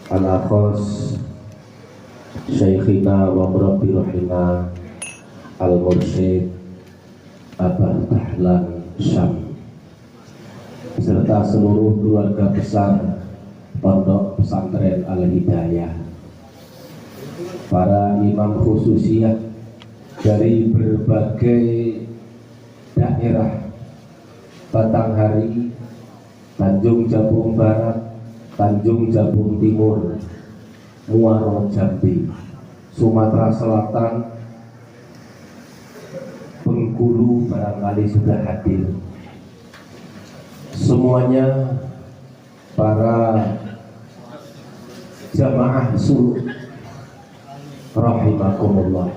al-akhos Syekhina wa Murabbi Rahina Al-Mursyid Abah Dahlan Syam beserta seluruh keluarga besar Pondok Pesantren Al-Hidayah, para imam khususiyah dari berbagai daerah Batanghari, Tanjung Jabung Barat, Tanjung Jabung Timur, Muaro Jambi, Sumatera Selatan, Bengkulu barangkali sudah hadir. Semuanya para jamaah suruh rahimakumullah.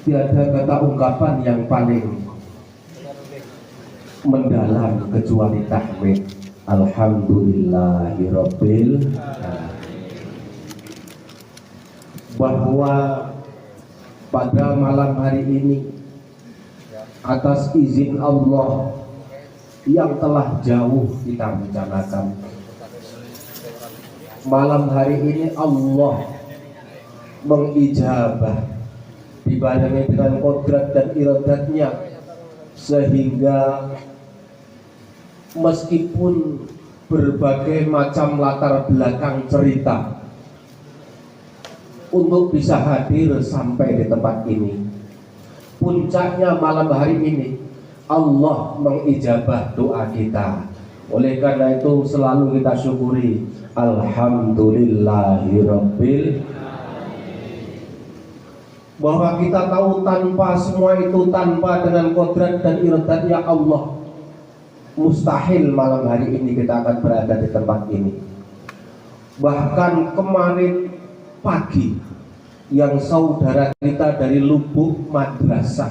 Tiada kata ungkapan yang paling mendalam kecuali tahmid. Alhamdulillahirabbil alamin. Bahwa pada malam hari ini atas izin Allah yang telah jauh kita rencanakan, malam hari ini Allah mengijabah dibarengi dengan kodrat dan iradatnya, sehingga meskipun berbagai macam latar belakang cerita untuk bisa hadir sampai di tempat ini, puncaknya malam hari ini Allah mengijabah doa kita. Oleh karena itu selalu kita syukuri alhamdulillahirabbil bahwa kita tahu tanpa semua itu, tanpa dengan kodrat dan iradatnya Allah, mustahil malam hari ini kita akan berada di tempat ini. Bahkan kemarin pagi yang saudara kita dari Lubuk Madrasah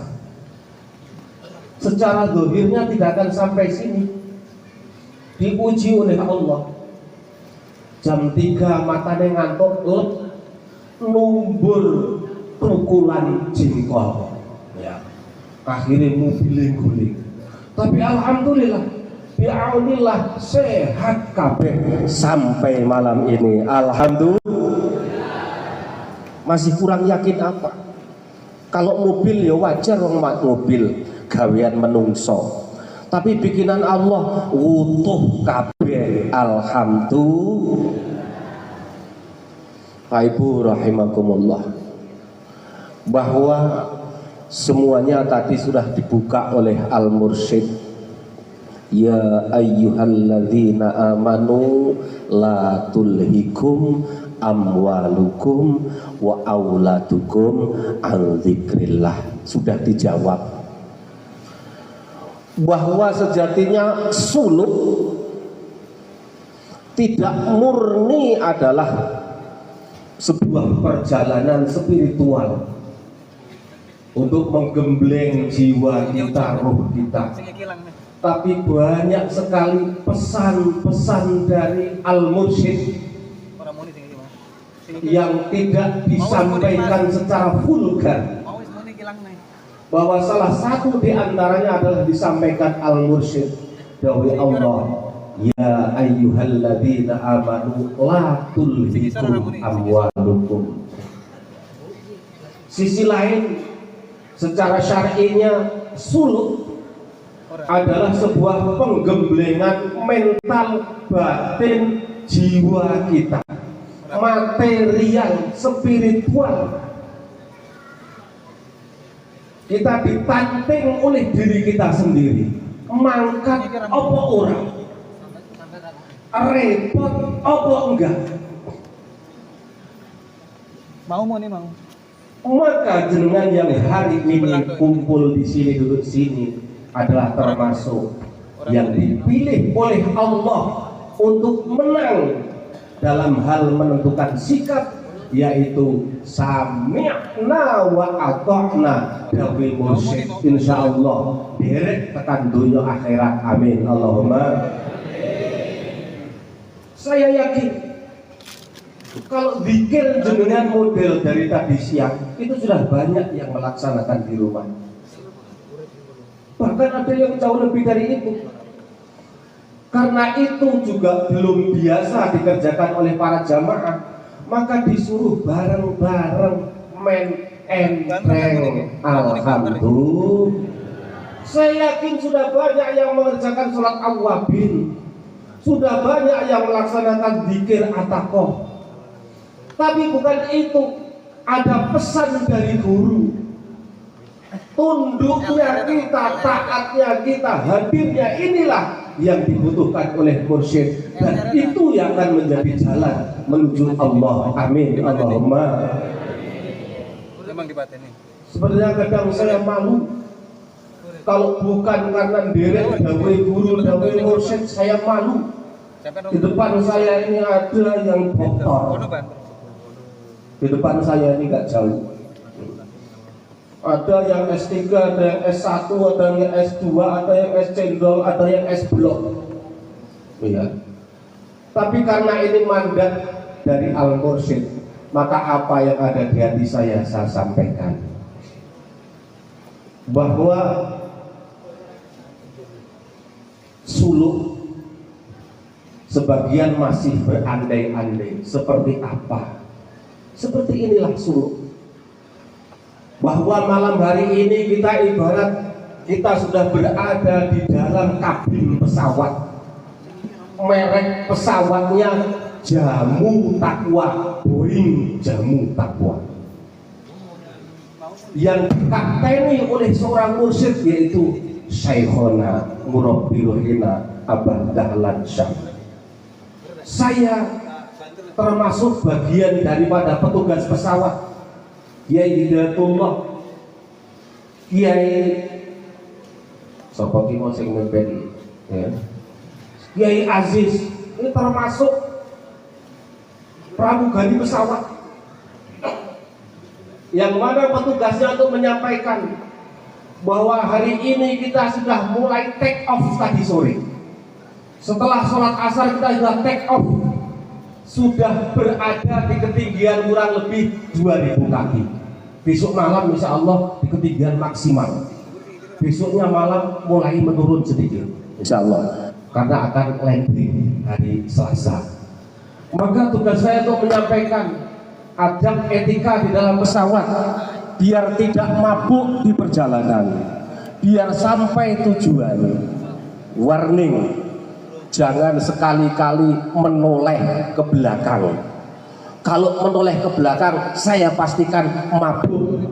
secara zahirnya tidak akan sampai sini, diuji oleh Allah. Jam 3 matanya ngantuk, numbur pukulan jengkol, ya. Akhirnya mobilnya guling. Tapi alhamdulillah, bi'aunillah sehat kabeh sampai malam ini. Alhamdulillah. Masih kurang yakin apa? Kalau mobil ya wajar, wong mobil gawean menungso. Tapi bikinan Allah utuh kabeh. Alhamdulillah. Pak Ibu rahimakumullah, bahwa semuanya tadi sudah dibuka oleh Al-Mursyid. Ya ayyuhalladzina amanu la tulhikum amwalukum wa auladukum an dzikrillah. Sudah dijawab bahwa sejatinya suluk tidak murni adalah sebuah perjalanan spiritual untuk menggembleng jiwa kita, roh kita, tapi banyak sekali pesan-pesan dari Al-Mursyid yang tidak disampaikan secara vulgar, bahwa salah satu di antaranya adalah disampaikan Al-Mursyid dawai Allah, ya ayyuhalladzina amanu la tulhikum amwalukum. Sisi lain, secara syar'inya suluk adalah sebuah penggemblengan mental, batin, jiwa kita, material, spiritual. Kita ditanting oleh diri kita sendiri, mangkat apa orang, repot apa enggak, mau nih mau. Maka jenengan yang hari ini kumpul di sini, duduk sini, adalah termasuk yang dipilih oleh Allah untuk menang dalam hal menentukan sikap, yaitu sami'na wa ata'na dawil mursyid. Insyaallah derek tekan dunia akhirat. Amin Allahumma. Saya yakin kalau zikir jenengan model dari tadi siang itu sudah banyak yang melaksanakan di rumah. Bahkan ada yang jauh lebih dari itu. Karena itu juga belum biasa dikerjakan oleh para jamaah, maka disuruh bareng-bareng men entreng. Alhamdulillah. Saya yakin sudah banyak yang mengerjakan sholat awwabin, sudah banyak yang melaksanakan zikir atakoh. Tapi bukan itu, ada pesan dari guru. Tunduknya kita, taatnya kita, hadirnya inilah yang dibutuhkan oleh mursyid, dan itu yang akan menjadi jalan menuju Allah. Amin. Allahumma. Sebenarnya kadang saya malu kalau bukan karena derek dawai guru, dawai mursyid, saya malu. Di depan saya ini ada yang doktor, di depan saya ini nggak jauh. Ada yang S3, ada yang S1, ada yang S2, ada yang S cendol, ada yang S blok. Ya. Tapi karena ini mandat dari Al-Mursyid, maka apa yang ada di hati saya sampaikan. Bahwa suluk sebagian masih berandai-andai seperti apa. Seperti inilah suluk. Bahwa malam hari ini kita ibarat kita sudah berada di dalam kabin pesawat. Merek pesawatnya Jamu Takwa, Boeing Jamu Takwa, yang dikapteni oleh seorang mursyid, yaitu Syekhona Murabbiruhina Abah Dahlan Syah. Saya termasuk bagian daripada petugas pesawat. Kiai Hidayatullah, Kiai sapa ki mau sing mimpin ya, Kiai Aziz, ini termasuk pramugari pesawat yang mana petugasnya untuk menyampaikan bahwa hari ini kita sudah mulai take off tadi sore. Setelah sholat asar kita sudah take off, sudah berada di ketinggian kurang lebih 2000 kaki. Besok malam insya Allah di ketinggian maksimal. Besoknya malam mulai menurun sedikit insya Allah, karena akan landing hari Selasa. Maka tugas saya untuk menyampaikan adab etika di dalam pesawat, biar tidak mabuk di perjalanan, biar sampai tujuan. Warning, jangan sekali-kali menoleh ke belakang. Kalau menoleh ke belakang, saya pastikan mabuk.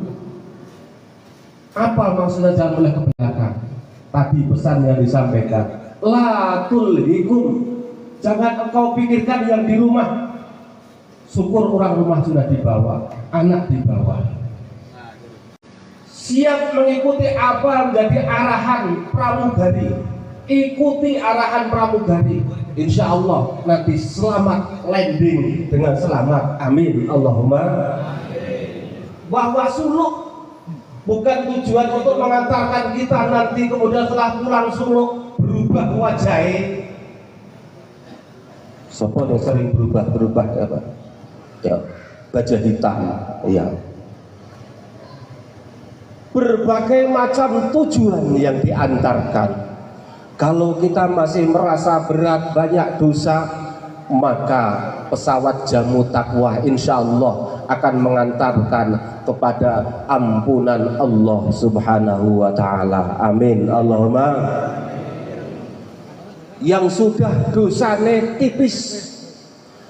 Apa maksudnya jangan menoleh ke belakang? Tadi pesan yang disampaikan, la tulhikum, jangan engkau pikirkan yang di rumah. Syukur orang rumah sudah dibawa, anak dibawa. Siap mengikuti apa menjadi arahan pramugari. Ikuti arahan pramugari, insya Allah nanti selamat landing dengan selamat. Amin. Allahumma. Bahwa suluk bukan tujuan untuk mengantarkan kita nanti kemudian setelah pulang suluk berubah wajahnya. Sopo yang sering berubah ya Pak? Ya, wajah hitam. Ya. Berbagai macam tujuan yang diantarkan. Kalau kita masih merasa berat, banyak dosa, maka pesawat Jamu Takwa insya Allah akan mengantarkan kepada ampunan Allah Subhanahu wa Ta'ala. Amin. Allahumma. Yang sudah dosanya tipis,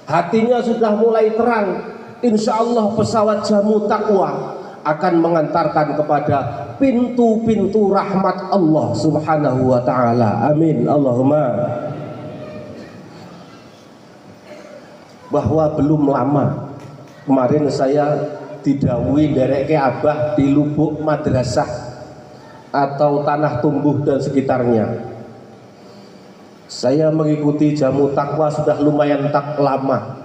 hatinya sudah mulai terang, insya Allah pesawat Jamu Takwa akan mengantarkan kepada pintu-pintu rahmat Allah Subhanahu wa Ta'ala. Amin. Allahumma. Bahwa belum lama kemarin saya didhawuhi dereke abah di Lubuk Madrasah atau Tanah Tumbuh dan sekitarnya. Saya mengikuti Jamu Takwa sudah lumayan tak lama,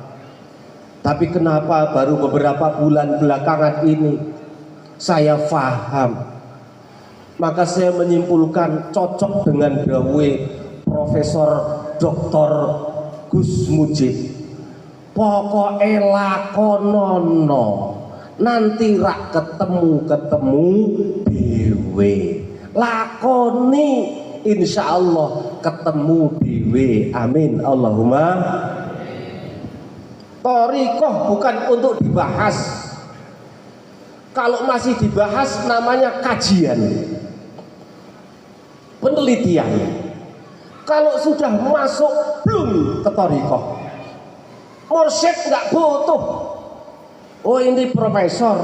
tapi kenapa baru beberapa bulan belakangan ini saya faham, maka saya menyimpulkan cocok dengan dawe Profesor Dr. Gus Mujib. Pokoke lakonono, nanti rak ketemu dhewe. Lakoni insya Allah ketemu dhewe. Amin Allahumma. Thariqah bukan untuk dibahas. Kalau masih dibahas namanya kajian, penelitian. Kalau sudah masuk belum ke thariqah, mursyid nggak butuh. Oh ini profesor,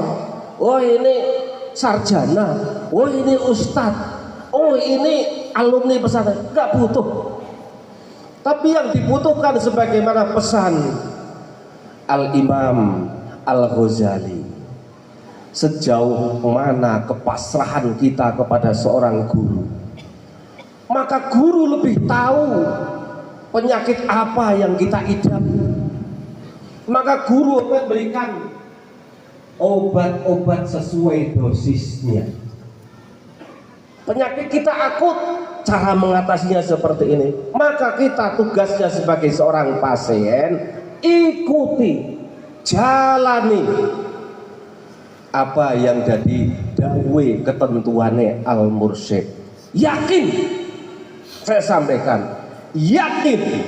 oh ini sarjana, oh ini ustadz, oh ini alumni pesantren, nggak butuh. Tapi yang dibutuhkan sebagaimana pesan Al-Imam Al-Ghazali, sejauh mana kepasrahan kita kepada seorang guru, maka guru lebih tahu penyakit apa yang kita idam. Maka guru akan berikan obat-obat sesuai dosisnya. Penyakit kita akut, cara mengatasinya seperti ini. Maka kita tugasnya sebagai seorang pasien, ikuti, jalani apa yang jadi dawe ketentuannya al-mursyid. Yakin, saya sampaikan, yakin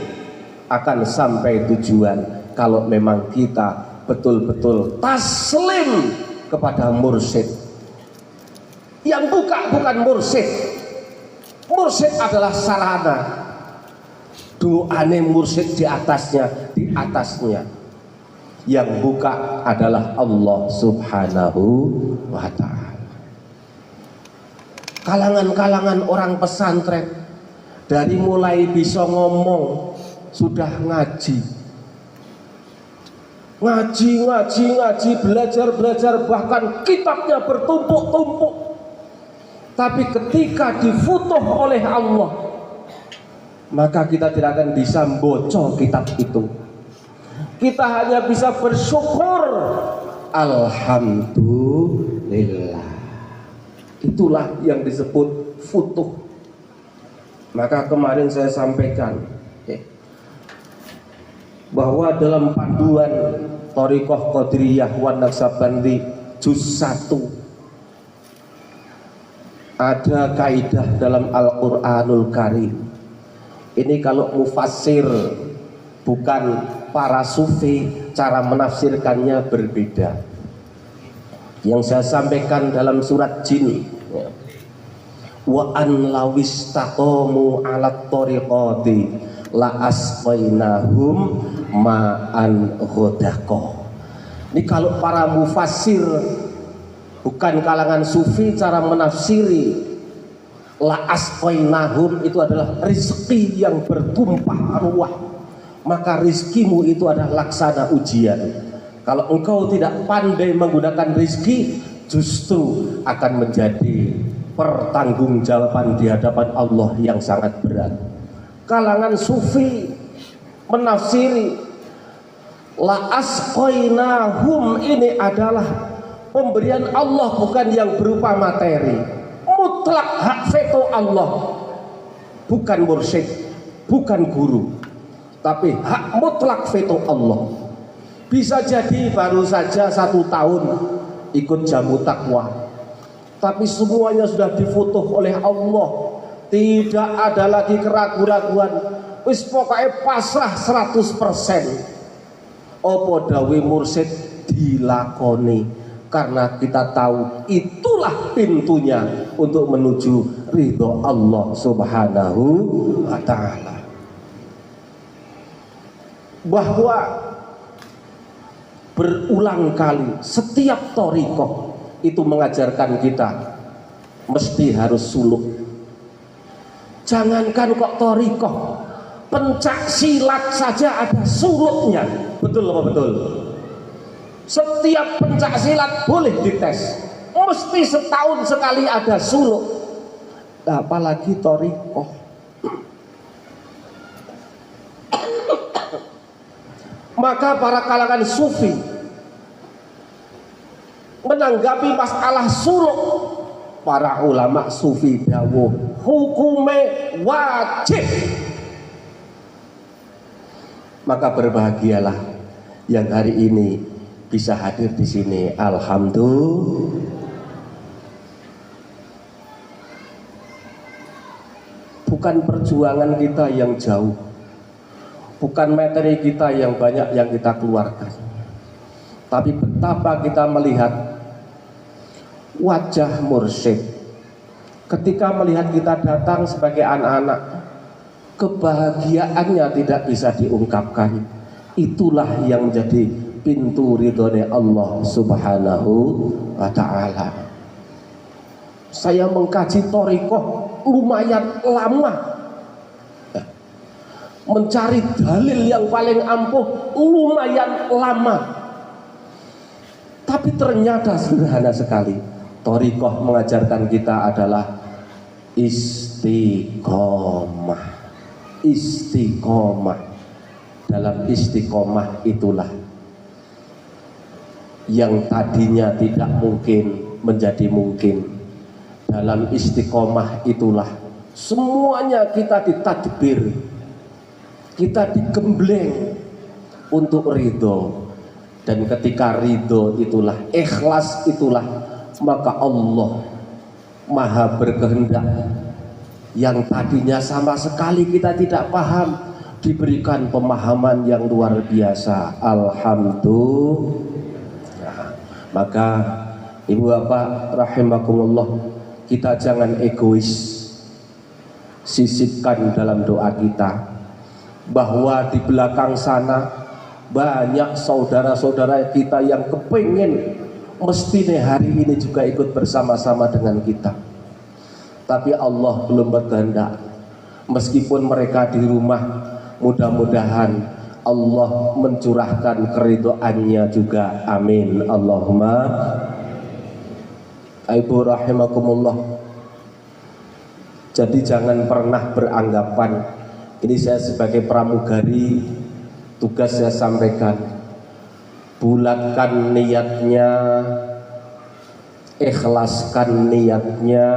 akan sampai tujuan kalau memang kita betul-betul taslim kepada mursyid. Yang bukan mursyid. Mursyid adalah sarana, doane mursyid di atasnya. Yang buka adalah Allah Subhanahu wa ta'ala. Kalangan-kalangan orang pesantren, dari mulai bisa ngomong sudah ngaji, belajar, bahkan kitabnya bertumpuk-tumpuk. Tapi ketika difutuh oleh Allah, maka kita tidak akan bisa membaca kitab itu. Kita hanya bisa bersyukur, alhamdulillah. Itulah yang disebut futuh. Maka kemarin saya sampaikan bahwa dalam panduan Thariqah Qadiriyah wan Naqsabandi juz 1 ada kaidah dalam Al-Qur'anul Karim. Ini kalau mufassir, bukan para sufi, cara menafsirkannya berbeda. Yang saya sampaikan dalam surat Jin, wa an lawistaqamu 'alat thariqati la asqainahum ma'an ghadaqah. Ini kalau para mufassir, bukan kalangan sufi, cara menafsiri la asqainahum itu adalah rezeki yang bertumpah ruah. Maka rizkimu itu adalah laksana ujian. Kalau engkau tidak pandai menggunakan rizki, justru akan menjadi pertanggungjawaban di hadapan Allah yang sangat berat. Kalangan sufi menafsiri la asqainahum ini adalah pemberian Allah, bukan yang berupa materi. Mutlak hak veto Allah, bukan mursyid, bukan guru, tapi hak mutlak veto Allah. Bisa jadi baru saja 1 tahun ikut jamu takwa, tapi semuanya sudah difutuh oleh Allah. Tidak ada lagi keraguan-raguan, wis pokoknya pasrah 100%. Opo dawe mursyid dilakoni, karena kita tahu itulah pintunya untuk menuju ridho Allah Subhanahu wa ta'ala. Bahwa berulang kali setiap thariqah itu mengajarkan kita mesti harus suluk. Jangankan kok thariqah, pencak silat saja ada suluknya. Betul apa betul? Setiap pencak silat boleh dites, mesti setahun sekali ada suluk. Apalagi thariqah. Maka para kalangan sufi menanggapi masalah suluk, para ulama sufi dawuh hukume wajib. Maka berbahagialah yang hari ini bisa hadir di sini. Alhamdulillah. bukan perjuangan kita yang jauh, bukan materi kita yang banyak yang kita keluarkan, tapi betapa kita melihat wajah mursyid ketika melihat kita datang sebagai anak-anak, kebahagiaannya tidak bisa diungkapkan. Itulah yang menjadi pintu ridhonya Allah Subhanahu wa ta'ala. Saya mengkaji thariqah lumayan lama, mencari dalil yang paling ampuh lumayan lama, tapi ternyata sederhana sekali. Thariqah mengajarkan kita adalah istiqomah. Istiqomah. Dalam istiqomah itulah yang tadinya tidak mungkin menjadi mungkin. Dalam istiqomah itulah semuanya kita ditadbir, kita digembleng untuk ridho. Dan ketika ridho itulah, ikhlas itulah, maka Allah maha berkehendak yang tadinya sama sekali kita tidak paham, diberikan pemahaman yang luar biasa. Alhamdulillah. Maka ibu bapak rahimakumullah, kita jangan egois. Sisipkan dalam doa kita bahwa di belakang sana banyak saudara-saudara kita yang kepingin mestinya hari ini juga ikut bersama-sama dengan kita, tapi Allah belum berkehendak. Meskipun mereka di rumah, mudah-mudahan Allah mencurahkan keridhoannya juga. Amin Allahumma. Ibu rahimakumullah, jadi jangan pernah beranggapan ini saya sebagai pramugari, tugas saya sampaikan, bulatkan niatnya, ikhlaskan niatnya,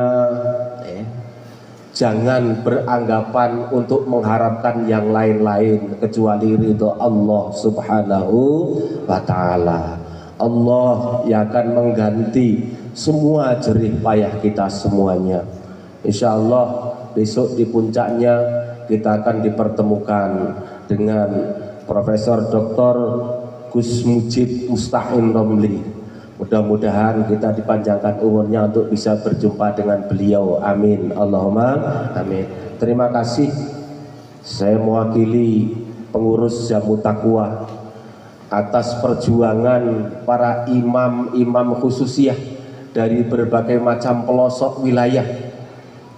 jangan beranggapan untuk mengharapkan yang lain-lain kecuali ridho Allah Subhanahu wa ta'ala. Allah yang akan mengganti semua jerih payah kita semuanya. Insya Allah besok di puncaknya kita akan dipertemukan dengan Profesor Dr. Gus Mujib Mustaqim Romli. Mudah-mudahan kita dipanjangkan umurnya untuk bisa berjumpa dengan beliau. Amin Allahumma amin. Terima kasih. Saya mewakili pengurus Jamu Taqwa atas perjuangan para imam-imam khususiyah dari berbagai macam pelosok wilayah,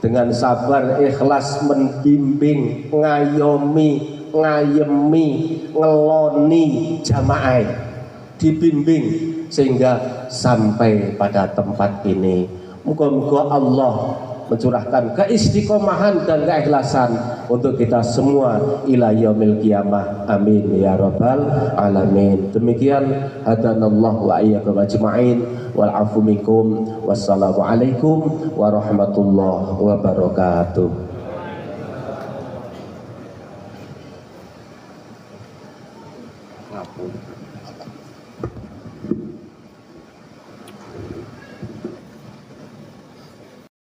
dengan sabar ikhlas membimbing, ngayomi, ngayemi, ngeloni jamaah, dibimbing sehingga sampai pada tempat ini. Moga-moga Allah mencurahkan keistiqomahan dan keikhlasan untuk kita semua ila yaumil qiyamah. Amin ya rabbal alamin. Demikian hadanallahu wa iyyakum ajma'in wal afu minkum. Wassalamu alaikum warahmatullahi wabarakatuh. Ngapun.